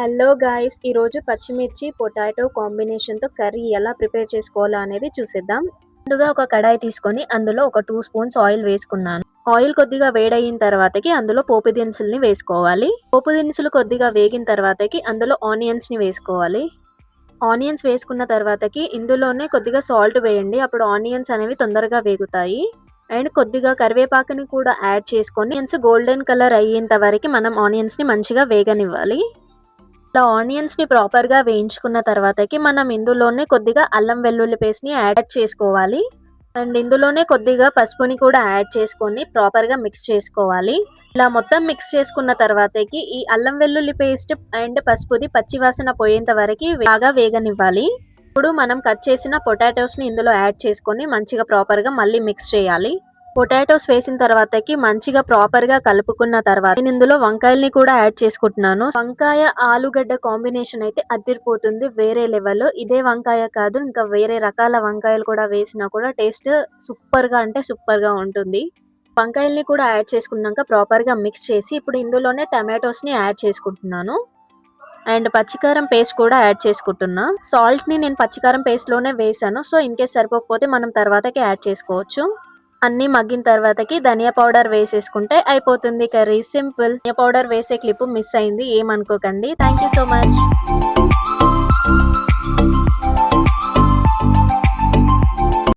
Hello guys, ఈరోజు పచ్చిమిర్చి potato కాంబినేషన్తో కర్రీ ఎలా ప్రిపేర్ చేసుకోవాలో అనేది చూసేద్దాం. ముందుగా ఒక కడాయి తీసుకొని అందులో ఒక 2 స్పూన్స్ ఆయిల్ వేసుకున్నాను. ఆయిల్ కొద్దిగా వేడయిన తర్వాతకి అందులో పోపు దినుసుల్ని వేసుకోవాలి. పోపు దినుసులు కొద్దిగా వేగిన తర్వాతకి అందులో ఆనియన్స్ని వేసుకోవాలి. ఆనియన్స్ వేసుకున్న తర్వాతకి ఇందులోనే కొద్దిగా సాల్ట్ వేయండి. అప్పుడు ఆనియన్స్ అనేవి తొందరగా వేగుతాయి. అండ్ కొద్దిగా కరివేపాకుని కూడా యాడ్ చేసుకొని గోల్డెన్ కలర్ అయ్యేంత వరకు మనం ఆనియన్స్ని మంచిగా వేగనివ్వాలి. ఇలా ఆనియన్స్‌ని ప్రాపర్‌గా వేయించుకున్న తర్వాతకి మనం ఇందులోనే కొద్దిగా అల్లం వెల్లుల్లి పేస్ట్‌ని యాడ్ చేసుకోవాలి. అండ్ ఇందులోనే కొద్దిగా పసుపుని కూడా యాడ్ చేసుకొని ప్రాపర్‌గా మిక్స్ చేసుకోవాలి. ఇలా మొత్తం మిక్స్ చేసుకున్న తర్వాతకి ఈ అల్లం వెల్లుల్లి పేస్ట్ అండ్ పసుపుది పచ్చి వాసన పోయేంత వరకి బాగా వేగనివ్వాలి. ఇప్పుడు మనం కట్ చేసిన పొటాటోస్‌ని ఇందులో యాడ్ చేసుకొని మంచిగా ప్రాపర్‌గా మళ్ళీ మిక్స్ చేయాలి. పొటాటోస్ వేసిన తర్వాతకి మంచిగా ప్రాపర్‌గా కలుపుకున్న తర్వాత నేను ఇందులో వంకాయల్ని కూడా యాడ్ చేసుకుంటున్నాను. వంకాయ, ఆలుగడ్డ కాంబినేషన్ అయితే అదిరిపోతుంది. వేరే లెవెల్. ఇదే వంకాయ కాదు, ఇంకా వేరే రకాల వంకాయలు కూడా వేసినా కూడా టేస్ట్ సూపర్‌గా అంటే సూపర్‌గా ఉంటుంది. వంకాయల్ని కూడా యాడ్ చేసుకున్నాక ప్రాపర్‌గా మిక్స్ చేసి ఇప్పుడు ఇందులోనే టమాటోస్‌ని యాడ్ చేసుకుంటున్నాను. అండ్ పచ్చికారం పేస్ట్ కూడా యాడ్ చేసుకుంటున్నా. సాల్ట్‌ని నేను పచ్చికారం పేస్ట్‌లోనే వేసాను. సో, ఇన్‌కేస్ సరిపోకపోతే మనం తర్వాతకి యాడ్ చేసుకోవచ్చు. అన్నీ మగ్గిన తర్వాతకి ధనియా పౌడర్ వేసేసుకుంటే అయిపోతుంది కర్రీ. సింపుల్. ధనియా పౌడర్ వేసే క్లిప్ మిస్ అయింది, ఏమనుకోకండి. Thank you so much.